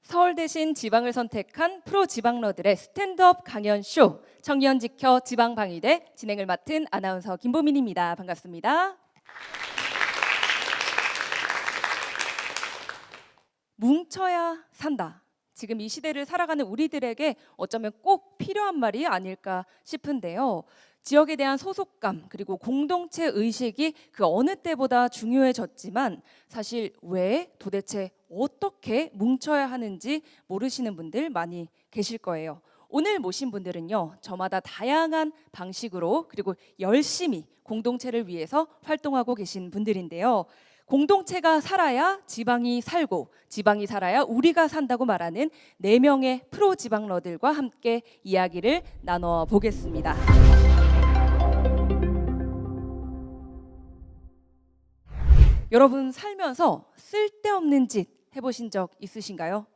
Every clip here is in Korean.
서울 대신 지방을 선택한 프로 지방러들의 스탠드업 강연 쇼 청년 지켜 지방방위대 진행을 맡은 아나운서 김보민입니다. 반갑습니다. 뭉쳐야 산다. 지금 이 시대를 살아가는 우리들에게 어쩌면 꼭 필요한 말이 아닐까 싶은데요. 지역에 대한 소속감 그리고 공동체 의식이 그 어느 때보다 중요해졌지만 사실 왜 도대체 어떻게 뭉쳐야 하는지 모르시는 분들 많이 계실 거예요. 오늘 모신 분들은요, 저마다 다양한 방식으로 그리고 열심히 공동체를 위해서 활동하고 계신 분들인데요. 공동체가 살아야 지방이 살고 지방이 살아야 우리가 산다고 말하는 4명의 프로 지방러들과 함께 이야기를 나눠 보겠습니다. 여러분 살면서 쓸데없는 짓 해보신 적 있으신가요?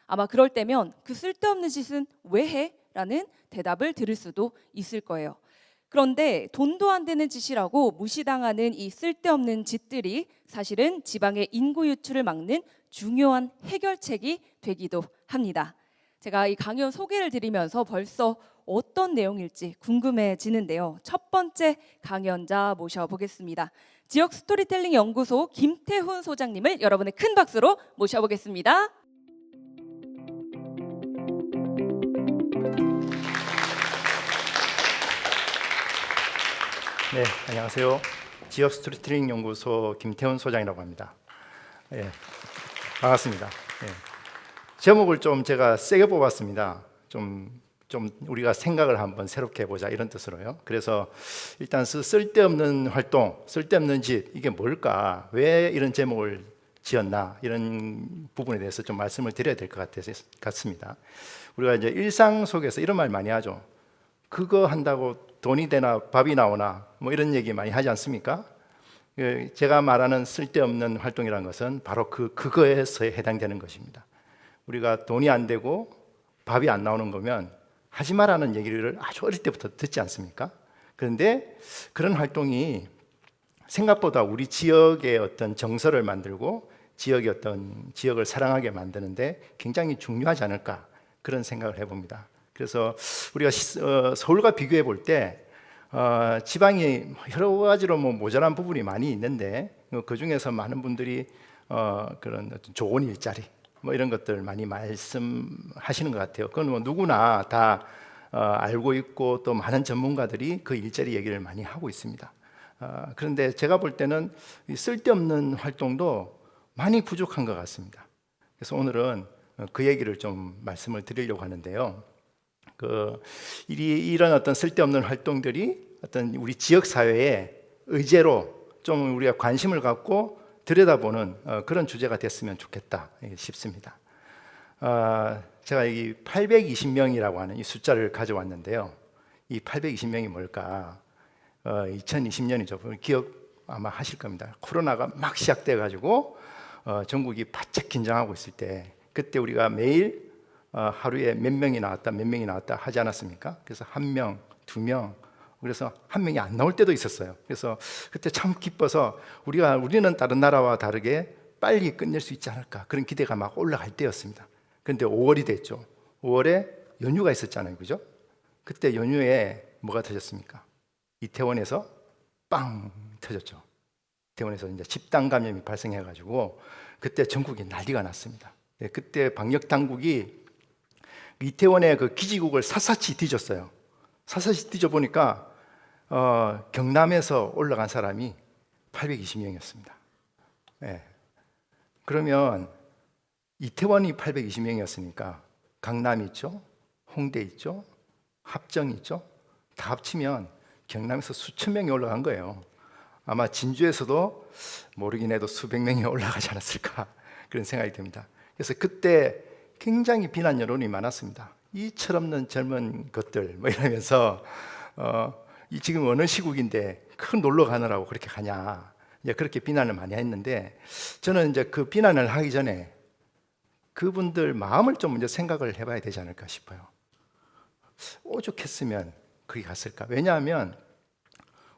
아마 그럴 때면 그 쓸데없는 짓은 왜 해? 라는 대답을 들을 수도 있을 거예요. 그런데 돈도 안 되는 짓이라고 무시당하는 이 쓸데없는 짓들이 사실은 지방의 인구 유출을 막는 중요한 해결책이 되기도 합니다. 제가 이 강연 소개를 드리면서 벌써 어떤 내용일지 궁금해지는데요. 첫 번째 강연자 모셔보겠습니다. 지역 스토리텔링 연구소 김태훈 소장님을 여러분의 큰 박수로 모셔보겠습니다. 네, 안녕하세요. 지역 스토리텔링 연구소 김태훈 소장이라고 합니다. 예, 반갑습니다. 예. 제목을 좀 제가 세게 뽑았습니다. 좀 우리가 생각을 한번 새롭게 해보자 이런 뜻으로요. 그래서 일단 쓸데없는 활동, 쓸데없는 짓 이게 뭘까? 왜 이런 제목을 지었나? 이런 부분에 대해서 좀 말씀을 드려야 될 것 같습니다. 우리가 이제 일상 속에서 이런 말 많이 하죠. 그거 한다고 돈이 되나 밥이 나오나 뭐 이런 얘기 많이 하지 않습니까? 제가 말하는 쓸데없는 활동이라는 것은 바로 그거에서 해당되는 것입니다. 우리가 돈이 안 되고 밥이 안 나오는 거면 하지 말라는 얘기를 아주 어릴 때부터 듣지 않습니까? 그런데 그런 활동이 생각보다 우리 지역의 어떤 정서를 만들고 지역을 사랑하게 만드는데 굉장히 중요하지 않을까 그런 생각을 해봅니다. 그래서 우리가 서울과 비교해 볼 때 지방이 여러 가지로 모자란 부분이 많이 있는데 그 중에서 많은 분들이 그런 좋은 일자리 이런 것들 많이 말씀하시는 것 같아요. 그건 누구나 다 알고 있고 또 많은 전문가들이 그 일자리 얘기를 많이 하고 있습니다. 그런데 제가 볼 때는 쓸데없는 활동도 많이 부족한 것 같습니다. 그래서 오늘은 그 얘기를 좀 말씀을 드리려고 하는데요. 이런 어떤 쓸데없는 활동들이 어떤 우리 지역 사회의 의제로 좀 우리가 관심을 갖고 들여다보는 그런 주제가 됐으면 좋겠다 싶습니다. 제가 이 820명이라고 하는 이 숫자를 가져왔는데요. 이 820명이 뭘까? 2020년이죠. 기억 아마 하실 겁니다. 코로나가 막 시작돼 가지고 전국이 바짝 긴장하고 있을 때 그때 우리가 매일 하루에 몇 명이 나왔다 하지 않았습니까? 그래서 1명, 2명, 그래서 1명이 안 나올 때도 있었어요. 그래서 그때 참 기뻐서 우리는 다른 나라와 다르게 빨리 끝낼 수 있지 않을까 그런 기대가 막 올라갈 때였습니다. 그런데 5월이 됐죠. 5월에 연휴가 있었잖아요, 그죠? 그때 연휴에 뭐가 터졌습니까? 이태원에서 빵 터졌죠. 이태원에서 이제 집단 감염이 발생해가지고 그때 전국이 난리가 났습니다. 그때 방역 당국이 이태원의 그 기지국을 샅샅이 뒤졌어요. 샅샅이 뒤져보니까 경남에서 올라간 사람이 820명이었습니다. 네. 그러면 이태원이 820명이었으니까 강남이 있죠, 홍대 있죠, 합정 있죠. 다 합치면 경남에서 수천 명이 올라간 거예요. 아마 진주에서도 모르긴 해도 수백 명이 올라가지 않았을까 그런 생각이 듭니다. 그래서 그때 굉장히 비난 여론이 많았습니다. 이 철없는 젊은 것들 이러면서 지금 어느 시국인데 큰 놀러 가느라고 그렇게 가냐. 이제 그렇게 비난을 많이 했는데 저는 이제 그 비난을 하기 전에 그분들 마음을 좀 먼저 생각을 해봐야 되지 않을까 싶어요. 오죽했으면 거기 갔을까? 왜냐하면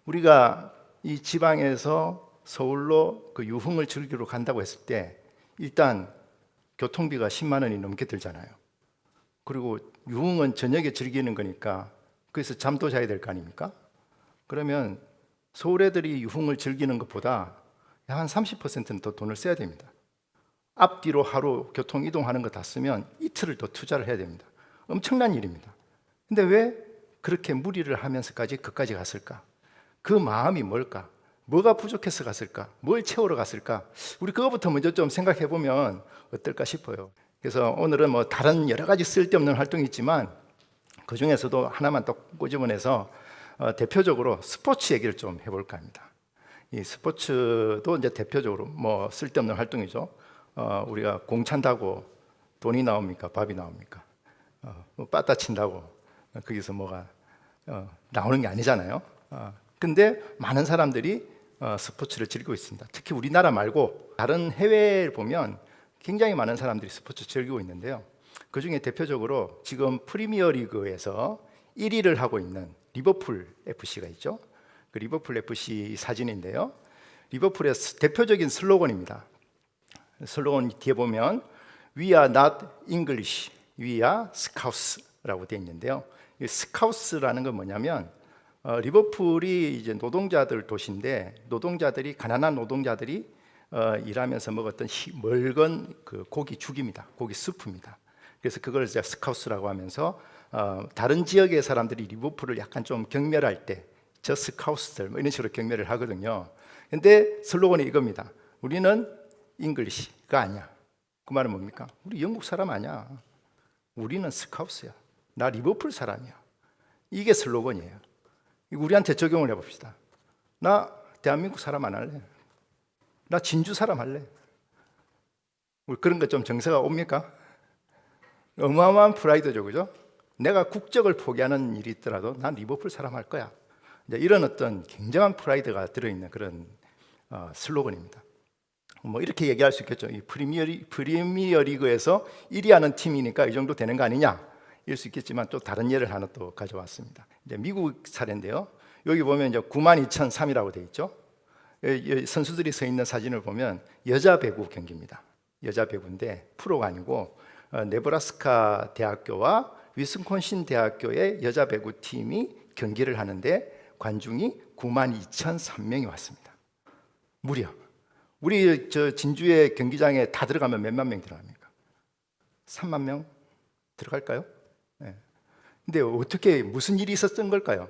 우리가 이 지방에서 서울로 그 유흥을 즐기러 간다고 했을 때 일단 교통비가 10만 원이 넘게 들잖아요. 그리고 유흥은 저녁에 즐기는 거니까 그래서 잠도 자야 될 거 아닙니까? 그러면 서울 애들이 유흥을 즐기는 것보다 한 30%는 더 돈을 써야 됩니다. 앞뒤로 하루 교통 이동하는 거 다 쓰면 이틀을 더 투자를 해야 됩니다. 엄청난 일입니다. 근데 왜 그렇게 무리를 하면서까지 그까지 갔을까? 그 마음이 뭘까? 뭐가 부족해서 갔을까? 뭘 채우러 갔을까? 우리 그거부터 먼저 좀 생각해 보면 어떨까 싶어요. 그래서 오늘은 뭐 다른 여러 가지 쓸데없는 활동이 있지만 그 중에서도 하나만 또 꼬집어내서 대표적으로 스포츠 얘기를 좀 해볼까 합니다. 이 스포츠도 이제 대표적으로 뭐 쓸데없는 활동이죠. 우리가 공 찬다고 돈이 나옵니까? 밥이 나옵니까? 뭐 빠따 친다고 거기서 뭐가 나오는 게 아니잖아요. 근데 많은 사람들이 스포츠를 즐기고 있습니다. 특히 우리나라 말고 다른 해외를 보면 굉장히 많은 사람들이 스포츠 즐기고 있는데요. 그 중에 대표적으로 지금 프리미어 리그에서 1위를 하고 있는 리버풀 FC가 있죠. 그 리버풀 FC 사진인데요. 리버풀의 대표적인 슬로건입니다. 슬로건 뒤에 보면 We are not English, we are Scous라고 되어 있는데요. 이 스카우스라는 건 뭐냐면 리버풀이 이제 노동자들 도시인데 노동자들이 가난한 노동자들이 일하면서 먹었던 멀건 그 고기 죽입니다. 고기 스프입니다. 그래서 그걸 이제 스카우스라고 하면서 다른 지역의 사람들이 리버풀을 약간 좀 경멸할 때 저 스카우스들 뭐 이런 식으로 경멸을 하거든요. 근데 슬로건이 이겁니다. 우리는 잉글리시가 아니야. 그 말은 뭡니까? 우리 영국 사람 아니야. 우리는 스카우스야. 나 리버풀 사람이야. 이게 슬로건이에요. 우리한테 적용을 해봅시다. 나 대한민국 사람 안 할래. 나 진주 사람 할래. 우리 그런 거 좀 정서가 옵니까? 어마어마한 프라이드죠, 그죠? 내가 국적을 포기하는 일이 있더라도 난 리버풀 사람 할 거야. 이제 이런 어떤 굉장한 프라이드가 들어있는 그런 슬로건입니다. 뭐 이렇게 얘기할 수 있겠죠. 이 프리미어 리그에서 1위 하는 팀이니까 이 정도 되는 거 아니냐? 이럴 수 있겠지만 또 다른 예를 하나 또 가져왔습니다. 이제 미국 사례인데요. 여기 보면 이제 92,003이라고 되어 있죠. 선수들이 서 있는 사진을 보면 여자 배구 경기입니다. 여자 배구인데 프로가 아니고 네브라스카 대학교와 위스콘신 대학교의 여자 배구 팀이 경기를 하는데 관중이 92,003명이 왔습니다. 무려 우리 저 진주의 경기장에 다 들어가면 몇만 명 들어갑니까? 3만 명 들어갈까요? 네. 근데 어떻게 무슨 일이 있었던 걸까요?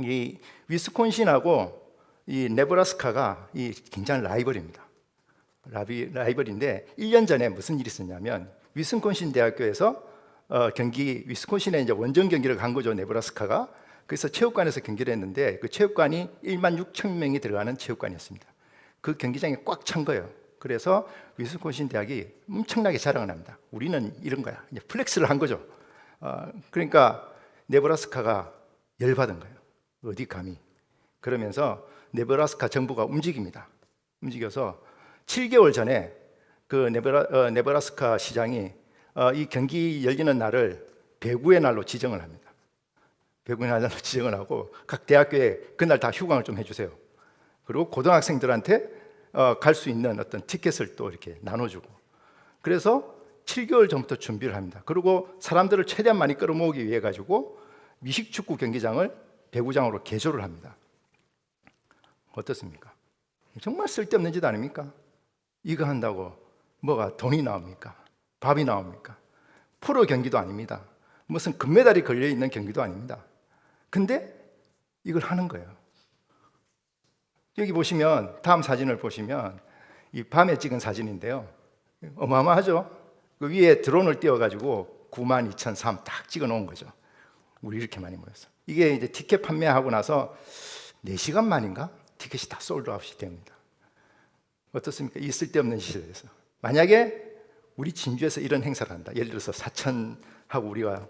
이 위스콘신하고 이 네브라스카가 이 굉장히 라이벌입니다. 라이벌인데 1년 전에 무슨 일이 있었냐면 위스콘신 대학교에서 위스콘신에 이제 원정 경기를 간 거죠. 네브라스카가. 그래서 체육관에서 경기를 했는데 그 체육관이 1만 6천 명이 들어가는 체육관이었습니다. 그 경기장이 꽉 찬 거예요. 그래서 위스콘신 대학이 엄청나게 자랑을 합니다. 우리는 이런 거야. 이제 플렉스를 한 거죠. 그러니까 네브라스카가 열받은 거예요. 어디 감히. 그러면서 네브라스카 정부가 움직입니다. 움직여서 7개월 전에 그 네브라스카 시장이 이 경기 열리는 날을 배구의 날로 지정을 합니다. 배구의 날로 지정을 하고 각 대학교에 그날 다 휴강을 좀 해주세요. 그리고 고등학생들한테 갈 수 있는 어떤 티켓을 또 이렇게 나눠주고 그래서 7개월 전부터 준비를 합니다. 그리고 사람들을 최대한 많이 끌어모으기 위해 가지고 미식축구 경기장을 배구장으로 개조를 합니다. 어떻습니까? 정말 쓸데없는 짓 아닙니까? 이거 한다고 뭐가 돈이 나옵니까? 밥이 나옵니까? 프로 경기도 아닙니다. 무슨 금메달이 걸려있는 경기도 아닙니다. 근데 이걸 하는 거예요. 여기 보시면 다음 사진을 보시면 이 밤에 찍은 사진인데요. 어마어마하죠? 그 위에 드론을 띄워가지고 92,003 딱 찍어 놓은 거죠. 우리 이렇게 많이 모였어. 이게 이제 티켓 판매하고 나서 4시간 만인가? 티켓이 다 솔드아웃이 됩니다. 어떻습니까? 이 쓸데없는 시대에서. 만약에 우리 진주에서 이런 행사를 한다. 예를 들어서 사천하고 우리가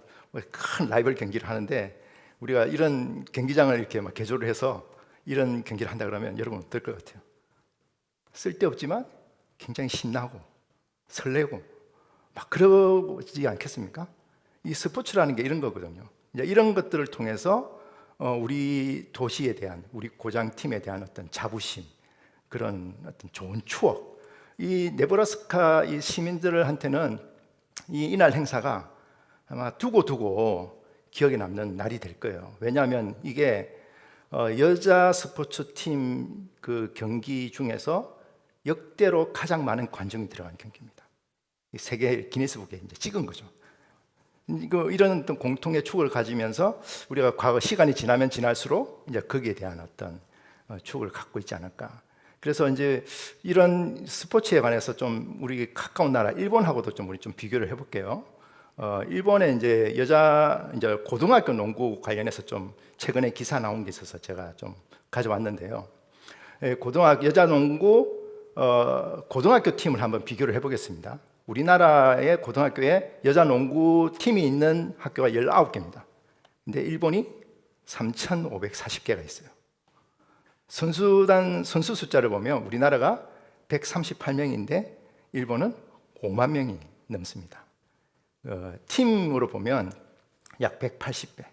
큰 라이벌 경기를 하는데 우리가 이런 경기장을 이렇게 막 개조를 해서 이런 경기를 한다 그러면 여러분 어떨 것 같아요? 쓸데없지만 굉장히 신나고 설레고 막 그러지 않겠습니까? 이 스포츠라는 게 이런 거거든요. 이제 이런 것들을 통해서 우리 도시에 대한, 우리 고장팀에 대한 어떤 자부심, 그런 어떤 좋은 추억, 이 네브라스카 이 시민들한테는 이날 행사가 아마 두고두고 기억에 남는 날이 될 거예요. 왜냐하면 이게 여자 스포츠 팀 그 경기 중에서 역대로 가장 많은 관중이 들어간 경기입니다. 세계 기네스북에 이제 찍은 거죠. 이런 어떤 공통의 추억을 가지면서 우리가 과거 시간이 지나면 지날수록 이제 거기에 대한 어떤 추억을 갖고 있지 않을까. 그래서 이제 이런 스포츠에 관해서 좀 우리 가까운 나라 일본하고도 좀 우리 좀 비교를 해볼게요. 일본에 이제 여자 이제 고등학교 농구 관련해서 좀 최근에 기사 나온 게 있어서 제가 좀 가져왔는데요. 여자 농구 고등학교 팀을 한번 비교를 해보겠습니다. 우리나라의 고등학교에 여자 농구 팀이 있는 학교가 19개입니다. 근데 일본이 3,540개가 있어요. 선수 숫자를 보면 우리나라가 138명인데 일본은 5만 명이 넘습니다. 팀으로 보면 약 180배,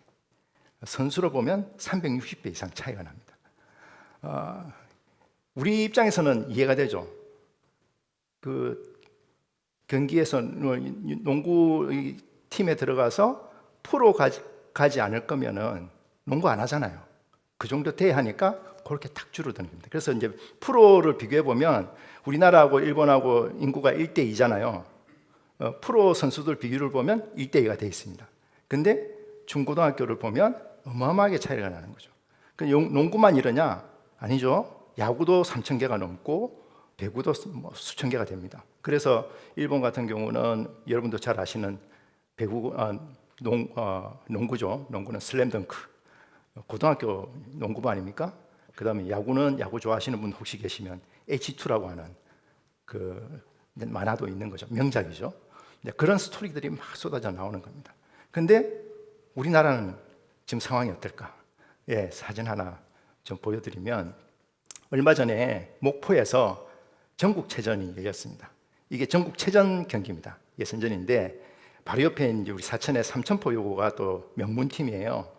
선수로 보면 360배 이상 차이가 납니다. 우리 입장에서는 이해가 되죠. 그 경기에서 농구 팀에 들어가서 프로 가지 않을 거면은 농구 안 하잖아요. 그 정도 돼야 하니까 그렇게 탁 줄어드는 겁니다. 그래서 이제 프로를 비교해 보면 우리나라하고 일본하고 인구가 1대 2잖아요. 프로 선수들 비율을 보면 1대 2가 돼 있습니다. 근데 중고등학교를 보면 어마어마하게 차이가 나는 거죠. 농구만 이러냐? 아니죠. 야구도 3,000개가 넘고 배구도 수천 개가 됩니다. 그래서 일본 같은 경우는 여러분도 잘 아시는 농구죠. 농구는 슬램덩크. 고등학교 농구부 아닙니까? 그 다음에 야구는 야구 좋아하시는 분 혹시 계시면 H2라고 하는 그 만화도 있는 거죠. 명작이죠. 그런 스토리들이 막 쏟아져 나오는 겁니다. 근데 우리나라는 지금 상황이 어떨까? 예, 사진 하나 좀 보여드리면 얼마 전에 목포에서 전국체전이 열렸습니다. 이게 전국체전 경기입니다. 예선전인데 바로 옆에 이제 우리 사천의 삼천포요고가 또 명문팀이에요.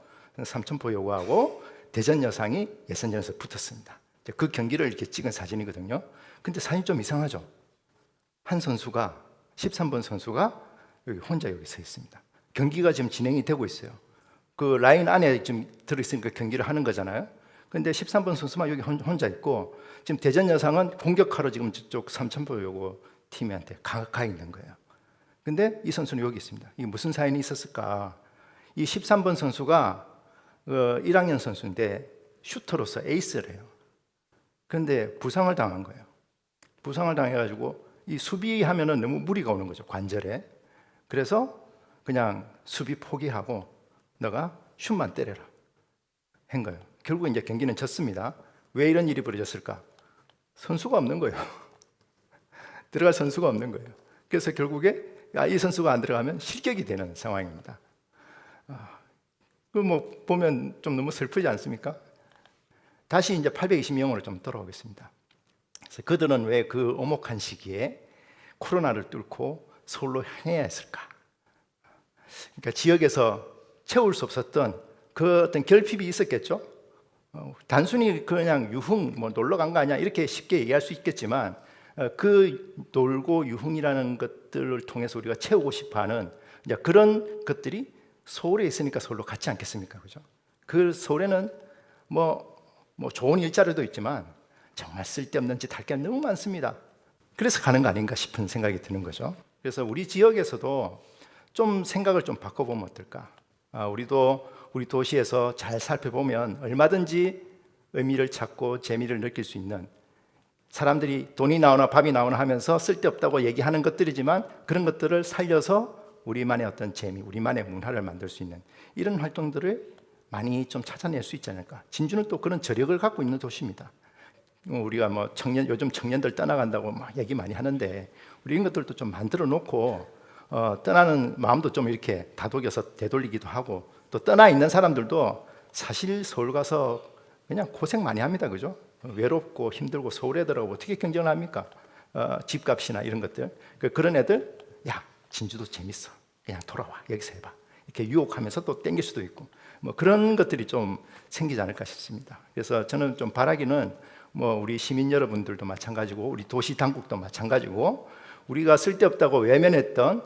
삼천포요고하고 대전 여상이 예선전에서 붙었습니다. 그 경기를 이렇게 찍은 사진이거든요. 근데 사진이 좀 이상하죠. 한 선수가 13번 선수가 혼자 여기 서 있습니다. 경기가 지금 진행이 되고 있어요. 그 라인 안에 지금 들어있으니까 경기를 하는 거잖아요. 근데 13번 선수만 여기 혼자 있고 지금 대전 여상은 공격하러 지금 저쪽 삼천포요고 팀한테 가 있는 거예요. 근데 이 선수는 여기 있습니다. 이게 무슨 사연이 있었을까? 이 13번 선수가 1학년 선수인데 슈터로서 에이스래요. 그런데 부상을 당한 거예요. 부상을 당해가지고 이 수비하면은 너무 무리가 오는 거죠, 관절에. 그래서 그냥 수비 포기하고 너가 슛만 때려라 한 거예요. 결국 이제 경기는 졌습니다. 왜 이런 일이 벌어졌을까? 선수가 없는 거예요. 들어갈 선수가 없는 거예요. 그래서 결국에 이 선수가 안 들어가면 실격이 되는 상황입니다. 그 보면 좀 너무 슬프지 않습니까? 다시 이제 820명으로 좀 돌아오겠습니다. 그래서 그들은 왜 그 오목한 시기에 코로나를 뚫고 서울로 향해야 했을까? 그러니까 지역에서 채울 수 없었던 그 어떤 결핍이 있었겠죠. 단순히 그냥 유흥 놀러 간 거 아니야 이렇게 쉽게 얘기할 수 있겠지만 그 놀고 유흥이라는 것들을 통해서 우리가 채우고 싶어하는 이제 그런 것들이 서울에 있으니까 서울로 갔지 않겠습니까, 그죠? 그 서울에는 좋은 일자리도 있지만 정말 쓸데없는 짓 할 게 너무 많습니다. 그래서 가는 거 아닌가 싶은 생각이 드는 거죠. 그래서 우리 지역에서도 좀 생각을 좀 바꿔보면 어떨까? 우리도 우리 도시에서 잘 살펴보면 얼마든지 의미를 찾고 재미를 느낄 수 있는, 사람들이 돈이 나오나 밥이 나오나 하면서 쓸데없다고 얘기하는 것들이지만 그런 것들을 살려서 우리만의 어떤 재미, 우리만의 문화를 만들 수 있는 이런 활동들을 많이 좀 찾아낼 수 있지 않을까. 진주는 또 그런 저력을 갖고 있는 도시입니다. 우리가 요즘 청년들 떠나간다고 막 얘기 많이 하는데 우리 이런 것들도 좀 만들어 놓고 떠나는 마음도 좀 이렇게 다독여서 되돌리기도 하고, 또 떠나 있는 사람들도 사실 서울 가서 그냥 고생 많이 합니다, 그죠? 외롭고 힘들고 서울에 들어가고 어떻게 경쟁을 합니까? 집값이나 이런 것들. 그런 애들, 야, 진주도 재밌어. 그냥 돌아와. 여기서 해봐. 이렇게 유혹하면서 또 땡길 수도 있고. 뭐 그런 것들이 좀 생기지 않을까 싶습니다. 그래서 저는 좀 바라기는 뭐 우리 시민 여러분들도 마찬가지고 우리 도시 당국도 마찬가지고 우리가 쓸데없다고 외면했던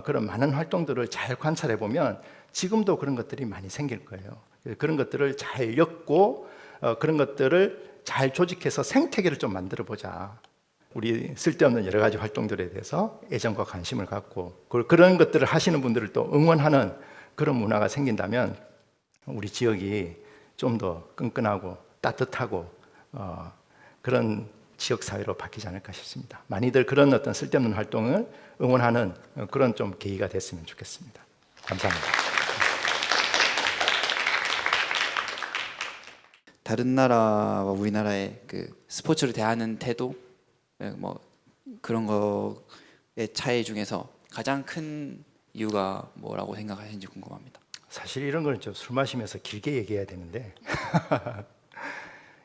그런 많은 활동들을 잘 관찰해 보면 지금도 그런 것들이 많이 생길 거예요. 그런 것들을 잘 엮고 그런 것들을 잘 조직해서 생태계를 좀 만들어 보자. 우리 쓸데없는 여러 가지 활동들에 대해서 애정과 관심을 갖고 그런 것들을 하시는 분들을 또 응원하는 그런 문화가 생긴다면 우리 지역이 좀 더 끈끈하고 따뜻하고 그런 지역 사회로 바뀌지 않을까 싶습니다. 많이들 그런 어떤 쓸데없는 활동을 응원하는 그런 좀 계기가 됐으면 좋겠습니다. 감사합니다. 다른 나라와 우리나라의 그 스포츠를 대하는 태도, 뭐 그런 거의 차이 중에서 가장 큰 이유가 뭐라고 생각하시는지 궁금합니다. 사실 이런 걸 좀 술 마시면서 길게 얘기해야 되는데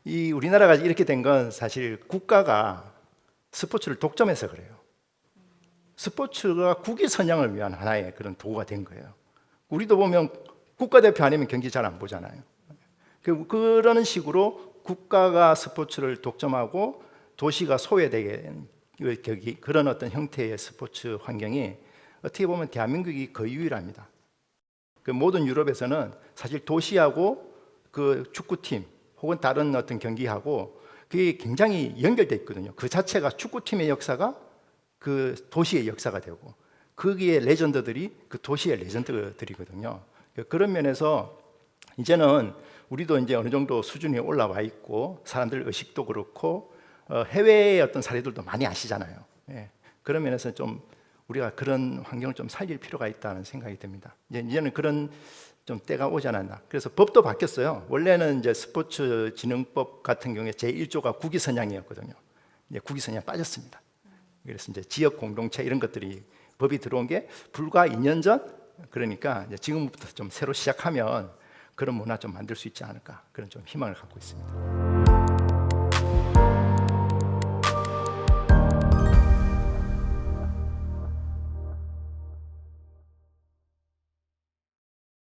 이 우리나라가 이렇게 된 건 사실 국가가 스포츠를 독점해서 그래요. 스포츠가 국위 선양을 위한 하나의 그런 도구가 된 거예요. 우리도 보면 국가대표 아니면 경기 잘 안 보잖아요. 그러는 식으로 국가가 스포츠를 독점하고 도시가 소외되게 그런 어떤 형태의 스포츠 환경이 어떻게 보면 대한민국이 거의 유일합니다. 그 모든 유럽에서는 사실 도시하고 그 축구팀 혹은 다른 어떤 경기하고 그게 굉장히 연결돼 있거든요. 그 자체가 축구팀의 역사가 그 도시의 역사가 되고 거기에 레전드들이 그 도시의 레전드들이거든요. 그런 면에서 이제는 우리도 이제 어느 정도 수준이 올라와 있고 사람들 의식도 그렇고 해외의 어떤 사례들도 많이 아시잖아요. 예. 그런 면에서 좀 우리가 그런 환경을 좀 살릴 필요가 있다는 생각이 듭니다. 이제는 그런 좀 때가 오지 않았나. 그래서 법도 바뀌었어요. 원래는 이제 스포츠진흥법 같은 경우에 제1조가 국위선양이었거든요. 이제 국위선양 빠졌습니다. 그래서 이제 지역 공동체 이런 것들이 법이 들어온 게 불과 2년 전. 그러니까 이제 지금부터 좀 새로 시작하면 그런 문화 좀 만들 수 있지 않을까 그런 좀 희망을 갖고 있습니다.